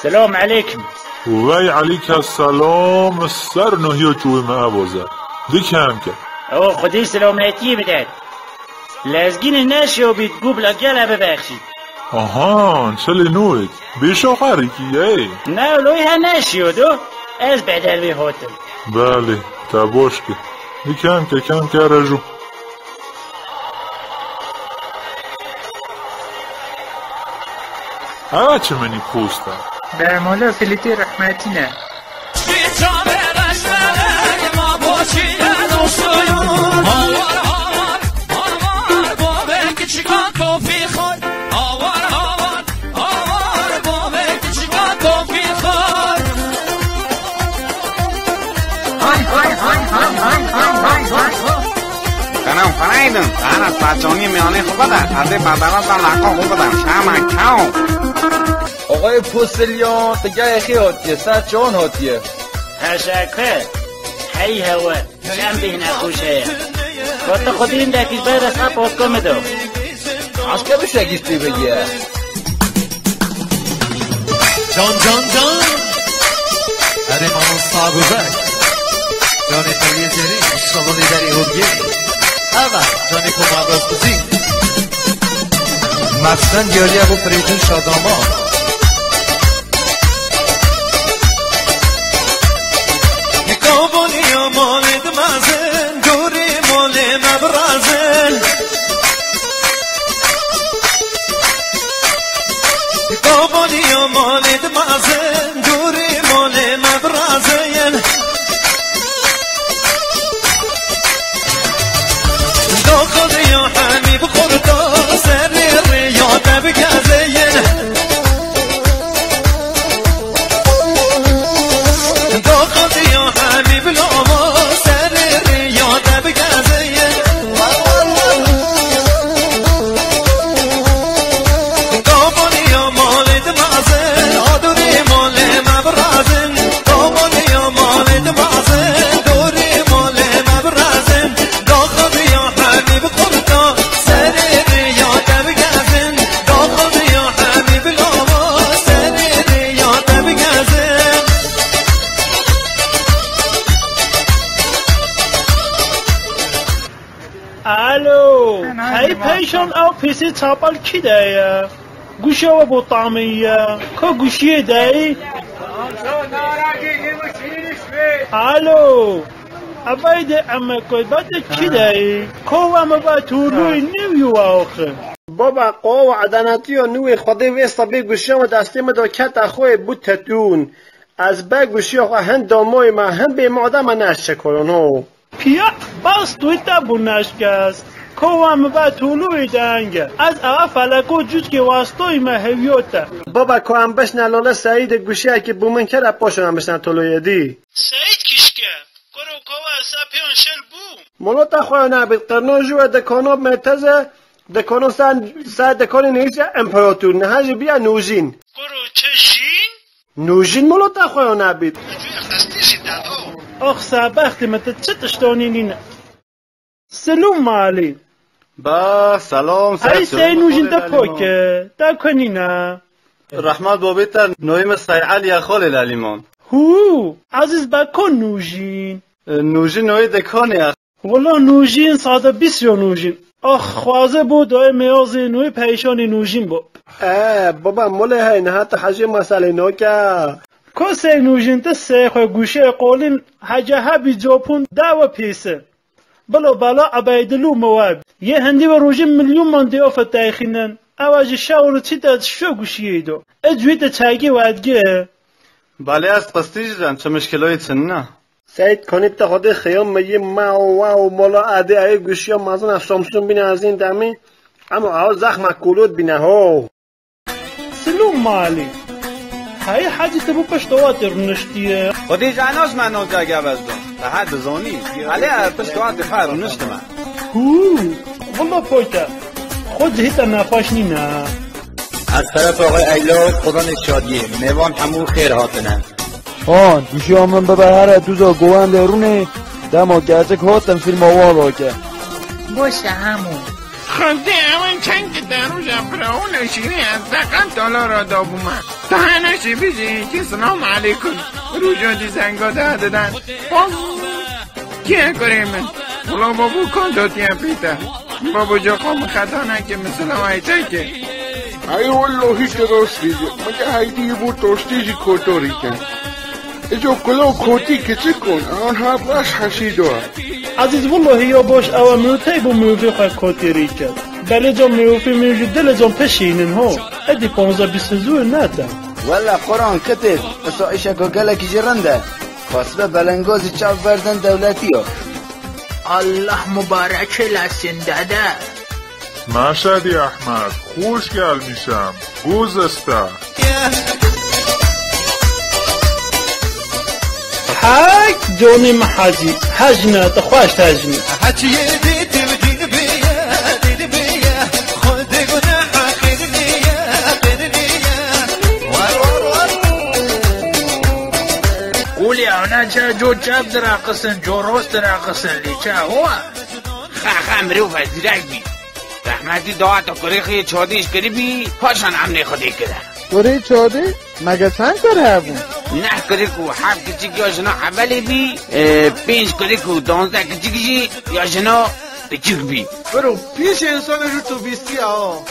سلام علیکم. وی علیک السلام. سر نهی چوی ما بازه دیکم که او خودی سلامتی بدد. لازگین نشو بید گوبلا گله ببخشید. آهان چلی نوید بیشو خریکیه؟ نه لوی ها نشیدو از بدلوی هاتم. بله تا باش که دیکم که کم که رجو. اوه چه منی پوسته به مولا فلیتی رحمتی نه. کنم فرایدم در از بچانی میانه خوب بده از این بدرات و لقا خوب بده شما کام آقای پوستلیان دیگه اخی هاتیه سر جان هاتیه تشکر. هی هوا چند بین خوشه خود خودی این دکیز باید از خب باز کن دو از که بشه گیستی بگیه جان جان جان اره مامون صاحب بک جان پلی زری اشتغالی داری هرگی اول جانی کم عباس بزی مقصن گریه و فریدون شادامان نکابونی مالد مزن دوری مال مبرزن نکابونی مالد مزن دوری مال مبرزن داخل یا حبیب خوردا سر ریاض بگزین داخل یا حبیب لاما سر ریاض بگزین داخل یا مالد مازن آدوری مال مبرزن داخل یا مالد مازن دوری مال مبرزن داخل یا حبیب خوردا سر ریاض بگزین داخل یا حبیب لاما سر ریاض بگزین الو هی پیشان او پیسی چاپل کی دایه گوشه و با طعمیه که گوشیه دایی الو اباید اما کوی بعد کی دایی که اما با طولوی نویو آخه بابا قوة عدناتی و نوی خودی ویستا بی گوشی و دستی ما دو کت اخوی بود تتون از بی گوشی و هن داموی ما هم بی معدم نشه کنونو پیا باز توی تبو نشکست که اما با طولوی دنگه از اغا فلکو جوز که واسطوی ما هیوتا بابا که هم بشن لاله سعید گوشی که بومن کرد پاشون هم بشن طولوی دی سعید کشکه کرو کوا اصا پیان شل بو مولو تا خواه نبید قرنو جوه دکانو مرتزه دکانو سا دکانی نیچه امپراتور نهاج بیا نوژین کرو چه جین؟ نوژین مولو تا خواه نبید آخ سابختی متا چه تشتانی نینه سلام مالی با سلام ای سی نوژین دا پوکه دا کنی نه رحمت بابیتر نویم سیعالی خال العلیمان هو عزیز بکن نوژین نوژین نوی دکانی والا نوژین ساده بسیار نوژین آخ خوازه بود دای میازی نوی پیشانی نوژین بود بابا موله های نه حتی حجی مسئله نو که کسی نوژین تا سیخوی گوشه قولین حجه ها بی جاپون دعوه پیسه بلا عبایدلو مواب یه هندی و روژین میلیون من دیافت دایخینن اواج شاورو چی داد شو گوشیه دو اجویت چاگی وادگه بله از پستیج دن چه مشکلایی چنه سعید کنید تا خود خیام میگه واو مولا عده ای گوشی ها مازن از سامسون بینه از این دمی اما آو زخم کولود بینه ها سلام مالی های حاجی تبو پشتوات رنشتیه خودی جاناش من نوجه گه بزدم به حد زونی علی پشتوات خیر رنشت من والله پوکه خود هیتا نفاش نینه از طرف آقای ایلاد خدا نشادیه میوان همون خیر هاتنن گوشی همون ببر هر دوزا گوان درونه دما گرچه که هاتن فیلم آوان را که باشه همون خونده همون چند که در روز پراون شیری از دقم تالا را دابومن تا هنشی بیشی که سلام علیکم روژان دی زنگا دادن باز کیه کریم اولا بابو کن داتیم پیتا بابو جا قوم خطا نکه مثل آیتا که ای والله درست دیگه مگه هایدی بود توستیجی کتوری کن اجا کلو کوتی کچی کن آنها باش حشیدو عزیز والله یا باش او میوتی بو میوفی خواه کوتی ری کرد بله جا میوفی میوجی دل جا پشینن ها ادی 15-20 زور نده والله قرآن کتب اصا ایشکا گلکی جرنده خاصبه بلنگازی چاپ بردن دولتی ها الله مبارک لسن داده مشهدی احمد خوشگل میشم بوز استه حاج جوني محاجي حاجنا تخواش تاجني حاجي دي تبدي بيا خد قناع قولي انا جو جاب دراقسن جو روس دراقسن لي چا هو خا مروف از درک بی رحمتی دعا تا کریخی چادیش کری بی پاشان امنی خودی کده کری چاده؟ مگه چند کره هبون؟ نه کریکو 7 کچیک یا جنا اولی بی 5 کریکو 12 کچیکی یا جنا کچیک بی برو پیش انسان رو تو بیستی ها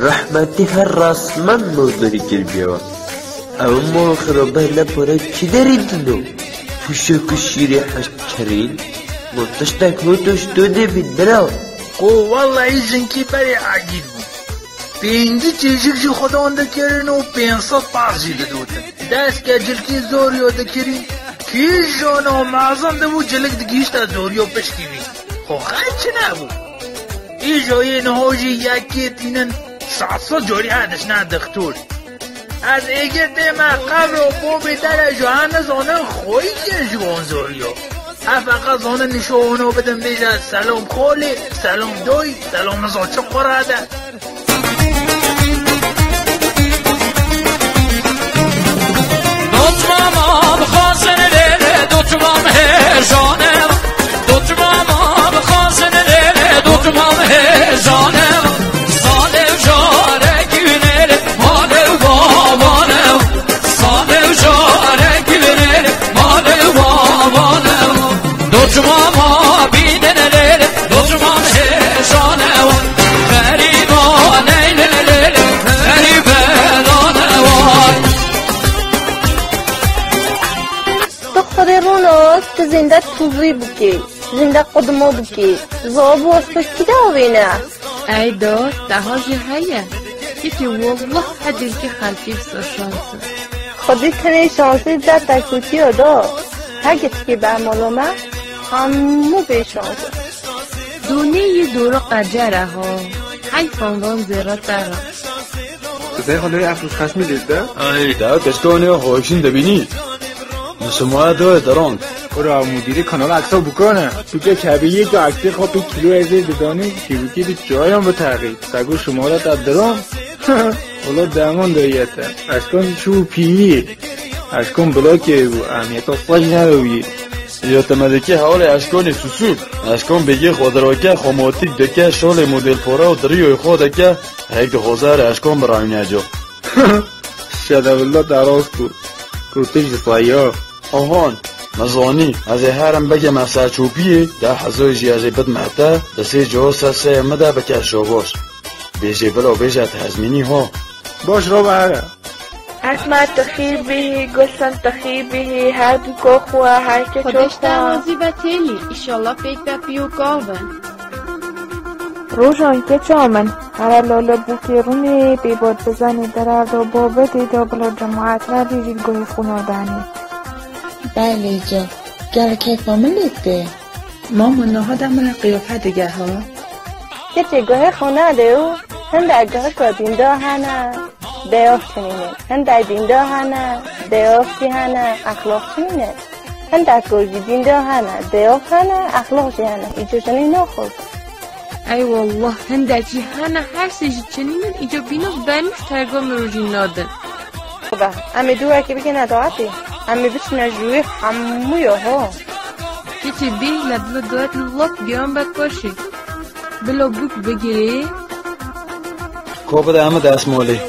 رحمتی هر رسمن نوزداری کر بیاوا اما خرابه لپاره چی دارید دو؟ پوشک شیری حشت کرین مطشتک نوتوش دوده بید برا والله ایزن کی بری عجیب بود پینگی چیزی که خدا انده کرن و 500 پارزی دادوتن دست که جلکی زوریو دکرین کی جانا معظم دبو جلک دگیشتا زوریو پشتی بی خو خیلی چه نبو ای جایی نهاجی یکی تینن 700 جوری هدش نه دختور از ایگر دیمه قبر و بو بیتر جوهن زانه خوی که جوان زوریو افقا زانه نشونو بدم بیجه سلام خولی سلام دوی سلام نزا چه قراده دوتمام خواستن لیله دوتمام هرزانم دوتمام خواستن لیله دوتمام هرزانم ساله جاره گیونر ماله بابانم ساله جاره گیونر ماله بابانم دوتمام بیدن لیله دوتمام هرزانم غریبانه لیله غریبانه دختر روناز که زنده توزی بکی زنده قدما بکی زاب واسه کی داوینه ای دوست دهاجی هیه یکی والله حدیل که خلقی بسا شانسه خودی تنه شانسی زد تکوتی ها دا هگه تکی برمالومه همو به شانسه دونه یه دورو قجره ها حیفانوان زیرا تره بزای خالای افروز خشمی دیده؟ ای دا کشکانه هاشین دبینی شما دو دران برو مدیر کانال عکسا بکنه تو که کبیه دو عکسی خواب کیلو ازی بدانی که بکی دی جایم به تغییر سگو شما را در دران اولا درمان داییته اشکان چو پیویه اشکان بلاکه و اهمیتا ساج ندویه یا تمدکی حال اشکان سوسو اشکان بگی خودراکه خاماتیک دکه شال مدل پارا و دریوی خودکه هک دو خوزر اشکان برای نجا شده والله دراز بود کروتش دفاعی آهان مزانی از هرم بگم افسر چوبیه ده حضای جیازی بد مهده دسته جواسه سه مده بکشو باش بیجه بلا بیجه تحزمینی ها باش رو بره احمد تخیر بهی گلسن تخیر بهی هر دو که خواه هر که خودش دوازی و تیلی ایشالله پیک و پیو گاون روشان که چامن هر لالا بوکیرونی بیباد بزنی در اردو بابه دیده بلا جماعت را بیرید گوی خونادانی بله جا گر که فامیلیت ده ما منها دمون قیافه دیگه ها که چگاه خونه دیو هنده گاه که دینده هنه دیاف چنینه هنده دینده هنه دیاف چی هنه اخلاق چنینه هنده گرگی دینده هنه دیاف هنه اخلاق چی هنه ایجا چنین نخود ای والله هنده چی هنه هر سیجی چنینه ایجا بیناش دایمش ترگام روژی نادن خوبه امی دوره که بگه نداعتی امی بچ نجوی همویا ها کسی بیه لبلا دوات لط بیان بد باشی بلا بوک بگیری کوبه ده همه دست مالی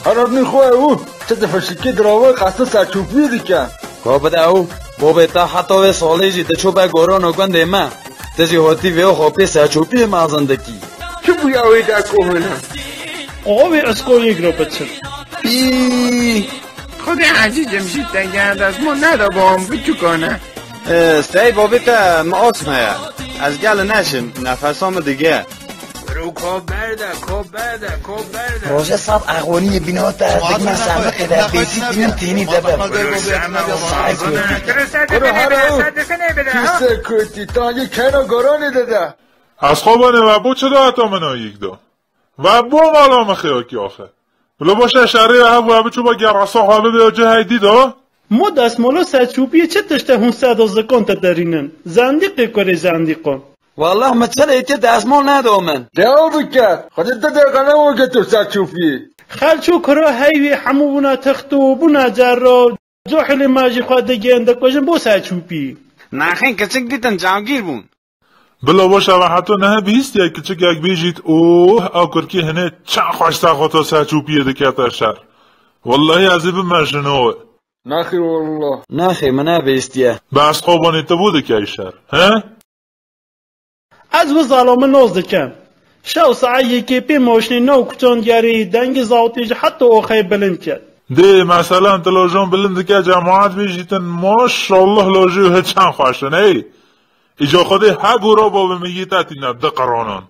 قرار نیخواه او چه دفشکی دراوه قصد سرچوبی دیکن بابده او بابه تا حتی و سالی جی دچو با گوران و گنده ما تجی هاتی و خوابی سرچوبی مازندگی چه بویاوی در کوهنم آقا به اسکو یک رو بچه خود حاجی جمشید تنگرد از ما ندا با هم بچو کنه سعی بابیتا ما آسمه از گل نشم نفسام دیگه رو کاب برده روژه صاب اغوانی بینات دک من سمقه در بیسی بینم تینی دبم سعی برو هر کیسه کتی تانی کنو گرانی داده از خوابانه و بو چه دا اتا منا یک دا و بو مالا مخیاکی آخه بلا باشه شهری و بچو با گراسا حاله بیا جه هیدی دا ما دستمالا سرچوبی چه تشته هون سدازکان تا دارینن زندیقی کاری زندیقان والله مثل ایتی دستمال ندامن دیو بکر خودت دا دقنه موگه تو سرچوبی خلچو کرا هیوی همو بنا تختو بنا جرا جوحل ماجی خواه دگینده کجن بو سرچوبی نخین کچک دیتن جاوگیر بون بلا باشه و حتی نه بیست یک کچک یک بیجید اوه او کرکی هنه چند خوشتا خواتا سرچوبیه دکتا شر والله عذیب مجنوه نخی والله نخی منه بیستیه بس خوابانی تا بوده که ایشتر ها؟ از و ظالم ناز دکم شو سعی که پی موشنی نو کچان گری دنگ زاوتیج حتی اوخی بلند کرد ده مثلا تلاجون بلند که جماعت بیجیتن ماشالله لاجوه چند خوشتن ای ایجا خوده ها گورا بابا میگیتا تینه دقرانان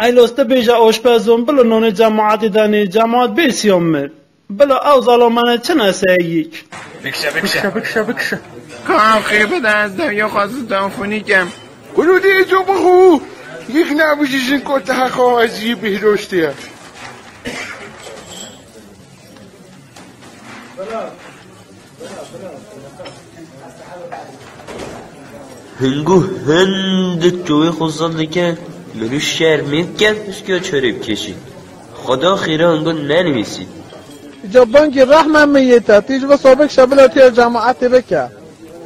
ای لسته بیجا آشپزون بلا نون جماعت دانی جماعت بیسیام مر بلا او ظالمانه چه نسه یک بکشه کام خیبه ده از دریا خواست دانفونی کم گلو دیگه جو بخو یک نبیشیشن کتا حقا ازیه بهراشته هنگو هند جوی خوزان که منو شرمید کرد بسکیا چرب کشید خدا خیره هنگو ننویسید اینجا بانکی رحمم میتا تیج و سابق شبلاتی جماعت بکر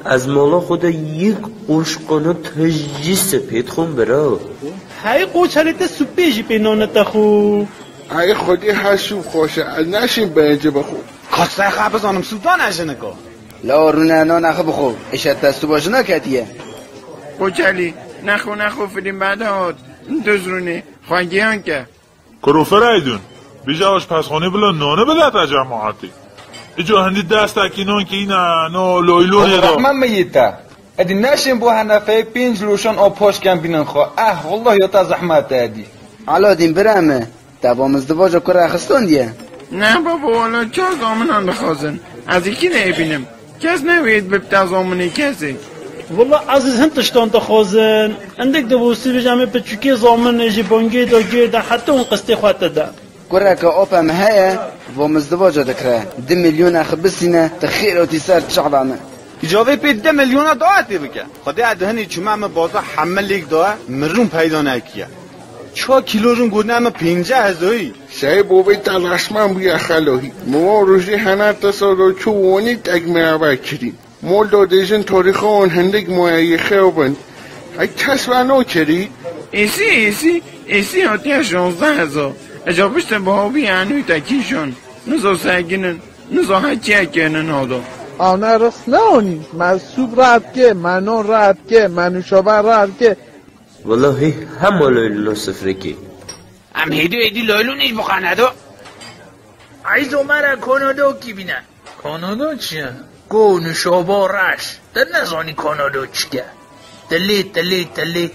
از مالا خدا یک قشقانه تجی سپید خون برا های قوچالیت سپیجی پینانتا خو ای خودی حسوب خوشه از نشین بینجه بخو خواسته خواه بزانم سودان اجنه که لا رونه نخه بخو اشت دستو باشه نکتیه قوچالی نخو فیلم بعد هات دوزرونه خواهگیان که کروفر ایدون بیجا آشپزخانه بلا نانه بلا تا جماعتی ایجا هندی دست اکینون که اینا نو لویلونه دا رحمن میتا ادی نشین بو هنفه 5 لوشان آب پاش کم بینن خواه والله یا تا زحمت ادی علادین برمه دوام ازدواج کار اخستان دیه نه بابا والا چه زامنان بخوازن از یکی نبینم کس نوید ببتا زامنی کسی والله عزیز هنتشتان تخوازن عندك دوستی بجامع بچوکی زامن نجی بانگی دا گیر دا حتی اون قسطی خواهد دا كراك اوبام هيا ومزدواج ذكرى 2 مليون اخ بسنه تخير وتسار شعبنا اجابه به 2 میلیون دعاتی بکن خدا ادهنی چما ام بازا همه لیک دعا مرون پیدا نکیه 4 کیلو رون گونه ام 15000 شای بوبی تلاشمان بیا خلاهی مو روزی هنر تصادو چوونی تگ میابا کریم مول دادیشن تاریخ اون هندگ مویه خوبن ای کسوانو کری ایسی هاتی 16000 اجابشت با بی انوی تکیشون نزا سگینن نزا هچی کنن حالا آنه رست نهانی مرسوب رد که منون رد که منوشابه رد که والله هم لایلون صفره که هم ایدی لایلون نیش بخاندو عیزو مرا کانادا کی بینن کانادا چیه؟ گون شابا رش در نزانی کانادا چیه تلی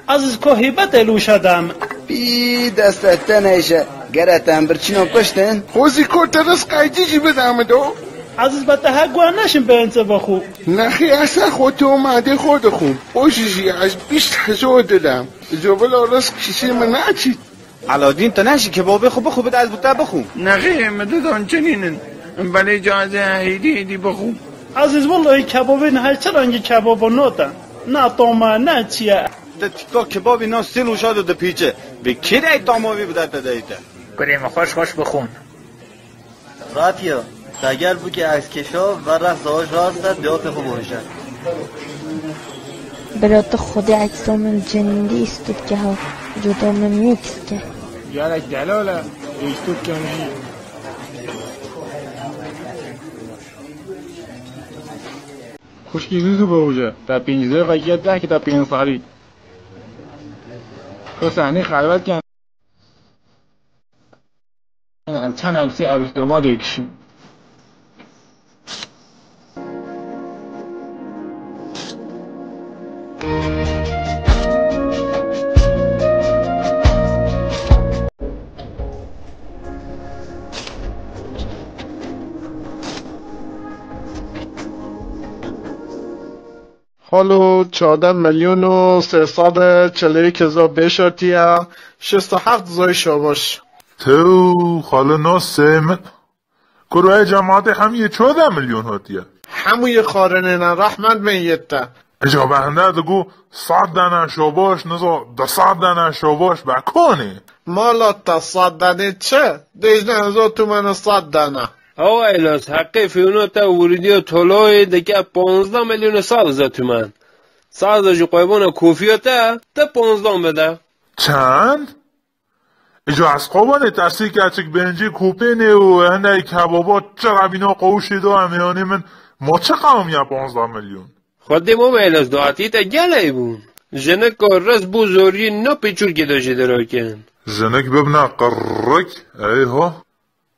از که هیبت الو شدم بی دستت تنیشه گرتم برچینو کشتن خوزی که ترس قیدی جی بدم دو عزیز بطه ها گوه نشیم به انسه بخو نخی اصلا خودتو اومده خود خون اوشیشی از 20000 دادم جابل رس کسی من نچید علادین تا نشی که بابه خوب از بوده بخون نخی مددان چنینن بله جازه هیدی بخو عزیز والله کبابی نه چرا انگه کبابا نوتن نه طامه نه چیه ده تیکا کبابی نا 3 لوشا داده پیچه به کی دای طاماوی بوده تدایده کریم خوش بخون راتیو اگر بو که از کشا و رفت زواج راست دیات خوب باشه برات خود عکسامن جنگی استود که ها جدا من میکس که یارک دلاله ایستود که میشی خوشگیری تو باوجه در 15 قیقیت 10 که در 5 سالی تو صحنه خلوت کن چند همسی عروس داماد یکشیم حالو 14,341,000 بشرتیه 67 زای شاباش تو خاله ناس سیمت گروه جماعت همیه 14 میلیون هاتیه هموی خارنه رحمت میته اجا بنده دگو 100 دانه شاباش نزا 200 دانه شاباش بکنی مالا تا 100 دانه چه؟ 18,000 تومن 100 دانه او ایلاس حقی فیونو تا ورودی و طلوعی دکه 15 میلیون 100,000 تومن 100,000 جو قیبون کوفیو تا 15 بده چند؟ اجا از قوانه ترسی که اچک بنجی کوپینه و هنده کبابا چرا بینا قوشی دو همیانی من ما چه قوم یا 15 میلیون خودی مو ایلاس دواتی تا گله بون جنک رس بو زوری نو پیچور که داشته دراکن جنک ببنا قرک ایها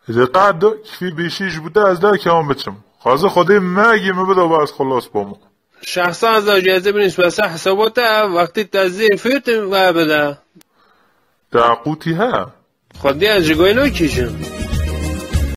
اذا قاعد دو کفی بیشیش بوده از ده که هم بچم خوازه خودی مگی مبدا باز خلاص بامو شخصا از اجازه بنیس بسه حساباته وقتی تزیر فیرتیم و بده دعقوتی ها خودی از جگوی نو کشم